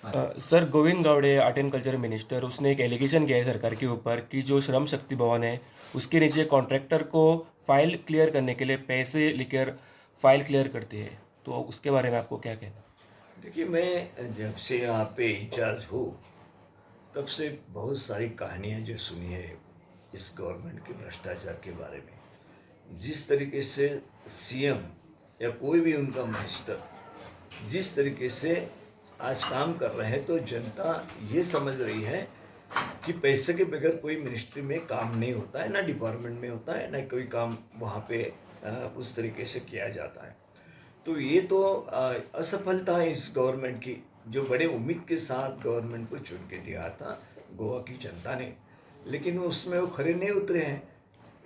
Sir, Govind Gawade art and culture minister, उसने एक allegation किया है सरकार के ऊपर कि जो श्रम शक्ति भवन है उसके नीचे कॉन्ट्रैक्टर को फाइल क्लियर करने के लिए पैसे लेकर फाइल क्लियर करती है। तो उसके बारे में आपको क्या कहना? देखिए, मैं जब से यहाँ पे इंचार्ज हूँ तब से बहुत सारी कहानियाँ जो सुनी है इस गवर्नमेंट के भ्रष्टाचार के बारे में। जिस तरीके से सीएम या कोई भी उनका मिनिस्टर जिस तरीके से आज काम कर रहे हैं, तो जनता ये समझ रही है कि पैसे के बगैर कोई मिनिस्ट्री में काम नहीं होता है, ना डिपार्टमेंट में होता है, ना कोई काम वहाँ पे उस तरीके से किया जाता है। तो ये तो असफलता है इस गवर्नमेंट की, जो बड़े उम्मीद के साथ गवर्नमेंट को चुन के दिया था गोवा की जनता ने, लेकिन उसमें वो खरे नहीं उतरे हैं।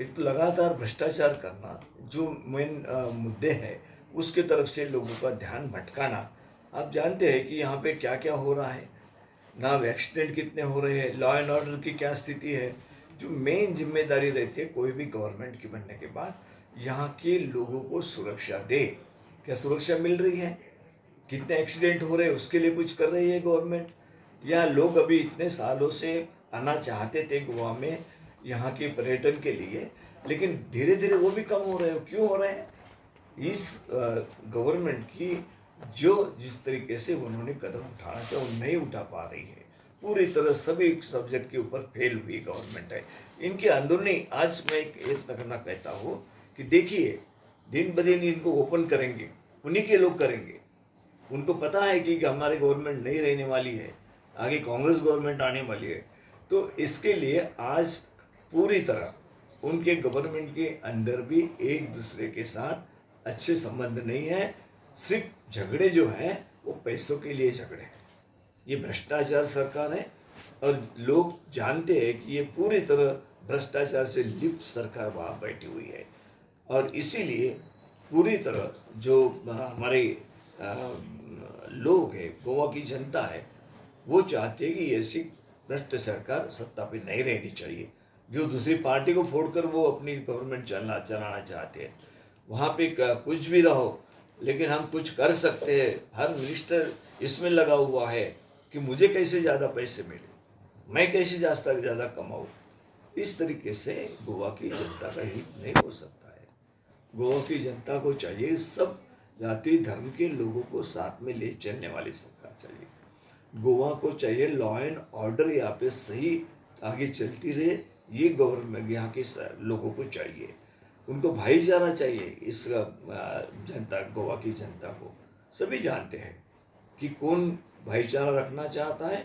एक तो लगातार भ्रष्टाचार करना, जो मेन मुद्दे हैं उसके तरफ से लोगों का ध्यान भटकाना। आप जानते हैं कि यहाँ पे क्या क्या हो रहा है, ना एक्सीडेंट कितने हो रहे हैं, लॉ एंड ऑर्डर की क्या स्थिति है। जो मेन जिम्मेदारी रहती है कोई भी गवर्नमेंट की बनने के बाद, यहाँ के लोगों को सुरक्षा दे। क्या सुरक्षा मिल रही है? कितने एक्सीडेंट हो रहे हैं उसके लिए कुछ कर रही है गवर्नमेंट? या लोग अभी इतने सालों से आना चाहते थे गोवा में यहाँ के पर्यटन के लिए, लेकिन धीरे धीरे वो भी कम हो रहे हैं। क्यों हो रहे हैं? इस गवर्नमेंट की जो जिस तरीके से उन्होंने कदम उठाना था वो नहीं उठा पा रही है। पूरी तरह सभी सब्जेक्ट के ऊपर फेल हुई गवर्नमेंट है। इनके अंदरूनी आज मैं एक कहना कहता हूँ कि देखिए, दिन ब दिन इनको ओपन करेंगे, उन्हीं के लोग करेंगे। उनको पता है कि हमारी गवर्नमेंट नहीं रहने वाली है, आगे कांग्रेस गवर्नमेंट आने वाली है। तो इसके लिए आज पूरी तरह उनके गवर्नमेंट के अंदर भी एक दूसरे के साथ अच्छे संबंध नहीं है। सिर्फ झगड़े जो हैं वो पैसों के लिए झगड़े हैं। ये भ्रष्टाचार सरकार है और लोग जानते हैं कि ये पूरी तरह भ्रष्टाचार से लिप्त सरकार वहाँ बैठी हुई है। और इसीलिए पूरी तरह जो हमारे लोग हैं, गोवा की जनता है, वो चाहते हैं कि ऐसी भ्रष्ट सरकार सत्ता पे नहीं रहनी चाहिए। जो दूसरी पार्टी को फोड़कर वो अपनी गवर्नमेंट चलाना चाहते हैं। वहाँ पे कुछ भी रहो, लेकिन हम कुछ कर सकते हैं। हर मिनिस्टर इसमें लगा हुआ है कि मुझे कैसे ज़्यादा पैसे मिले, मैं कैसे ज़्यादा कमाऊँ। इस तरीके से गोवा की जनता का हित नहीं हो सकता है। गोवा की जनता को चाहिए सब जाति धर्म के लोगों को साथ में ले चलने वाली सरकार चाहिए। गोवा को चाहिए लॉ एंड ऑर्डर यहाँ पे सही आगे चलती रहे, ये गवर्नमेंट यहाँ के लोगों को चाहिए। उनको भाईचारा चाहिए। इस जनता, गोवा की जनता को सभी जानते हैं कि कौन भाईचारा रखना चाहता है,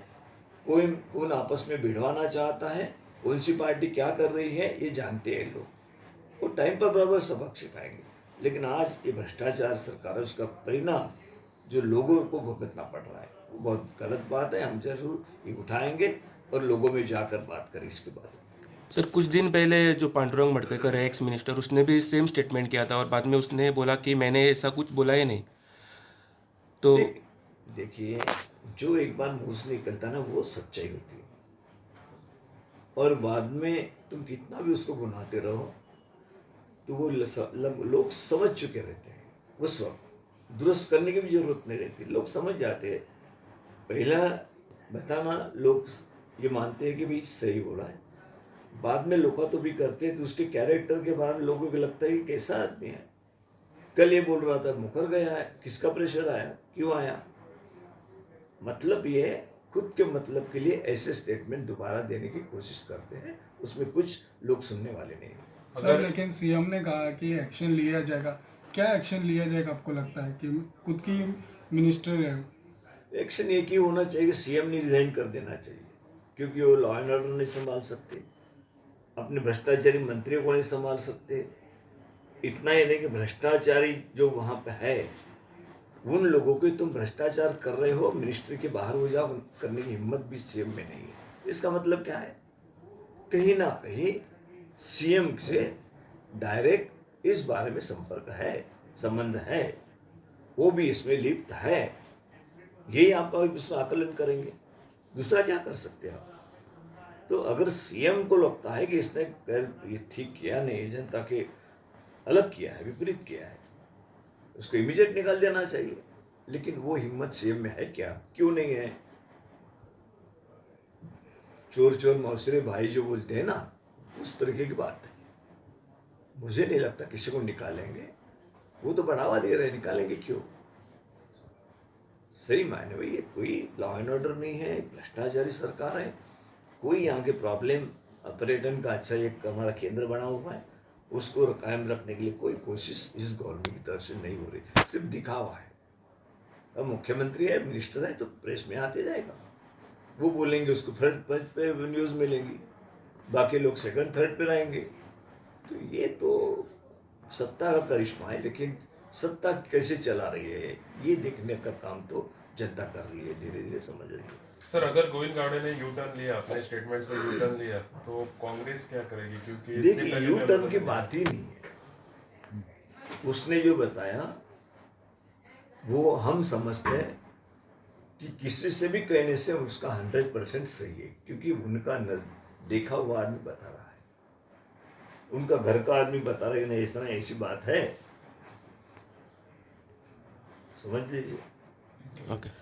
कौन आपस में भिड़वाना चाहता है, कौन सी पार्टी क्या कर रही है, ये जानते हैं लोग। वो टाइम पर बराबर सबक सिखाएंगे। लेकिन आज ये भ्रष्टाचार सरकार है, उसका परिणाम जो लोगों को भुगतना पड़ रहा है वो बहुत गलत बात है। हम जरूर ये उठाएंगे और लोगों में जाकर बात करें इसके बारे में। सर, कुछ दिन पहले जो पांडुरंग मटकेकर है एक्स मिनिस्टर, उसने भी सेम स्टेटमेंट किया था और बाद में उसने बोला कि मैंने ऐसा कुछ बोला ही नहीं। तो देख देखिए, जो एक बार मुंह से निकलता है ना वो सच्चाई होती है। और बाद में तुम कितना भी उसको बुनाते रहो तो वो लोग समझ चुके रहते हैं। उस वक्त दुरुस्त करने की भी जरूरत नहीं रहती, लोग समझ जाते हैं। पहला बताना लोग ये मानते हैं कि भाई सही बोला है, बाद में लोपा तो भी करते हैं। तो उसके कैरेक्टर के बारे में लोगों को लगता है कि कैसा आदमी है। कल ये बोल रहा था मुकर गया है, किसका प्रेशर आया, क्यों आया? मतलब ये खुद के मतलब के लिए ऐसे स्टेटमेंट दोबारा देने की कोशिश करते हैं, उसमें कुछ लोग सुनने वाले नहीं। सर, लेकिन सीएम ने कहा कि एक्शन लिया जाएगा। क्या एक्शन लिया जाएगा आपको लगता है? कि खुद की मिनिस्टर है। एक्शन एक ही होना चाहिए कि सीएम ने रिजाइन कर देना चाहिए, क्योंकि वो लॉ एंड ऑर्डर नहीं संभाल सकते, अपने भ्रष्टाचारी मंत्रियों को नहीं संभाल सकते। इतना ही नहीं कि भ्रष्टाचारी जो वहाँ पे है उन लोगों को तुम भ्रष्टाचार कर रहे हो, मिनिस्ट्री के बाहर हो जाओ, करने की हिम्मत भी सीएम में नहीं है। इसका मतलब क्या है? कहीं ना कहीं सीएम से डायरेक्ट इस बारे में संपर्क है, संबंध है, वो भी इसमें लिप्त है। यही आप इसमें आकलन करेंगे। दूसरा क्या कर सकते हैं आप? तो अगर सीएम को लगता है कि इसने ये ठीक किया नहीं, जनता के अलग किया है, विपरीत किया है, उसको इमीडिएट निकाल देना चाहिए। लेकिन वो हिम्मत सीएम में है क्या? क्यों नहीं है? चोर चोर मौसरे भाई जो बोलते हैं ना, उस तरीके की बात है। मुझे नहीं लगता किसी को निकालेंगे, वो तो बढ़ावा दे रहे हैं, निकालेंगे क्यों? सही मायने में ये कोई लॉ एंड ऑर्डर नहीं है, भ्रष्टाचारी सरकार है। कोई यहाँ के प्रॉब्लम, पर्यटन का अच्छा एक हमारा केंद्र बना हुआ है, उसको कायम रखने के लिए कोई कोशिश इस गवर्नमेंट की तरफ से नहीं हो रही, सिर्फ दिखावा है। अब मुख्यमंत्री है, मिनिस्टर है, तो प्रेस में आते जाएगा, वो बोलेंगे, उसको फ्रंट पेज पे न्यूज़ मिलेंगी, बाकी लोग सेकंड थर्ड पे रहेंगे। तो ये तो सत्ता का करिश्मा है, लेकिन सत्ता कैसे चला रही है ये देखने का काम तो जनता कर रही है, धीरे धीरे समझ रही है। सर, अगर गोविंद गावड़े ने यू टर्न लिया, अपने स्टेटमेंट से यू टर्न लिया, तो कांग्रेस क्या करेगी? क्योंकि इससे देखिए, पहले यू भी टर्न हम की लोग- बात ही नहीं है। उसने जो बताया वो हम समझते हैं कि किसी से भी कहने से उसका 100% सही है, क्योंकि उनका देखा हुआ आदमी बता रहा है, उनका घर का आदमी बता रहा है, नहीं इस तरह ऐसी बात है, समझ लीजिए। ओके।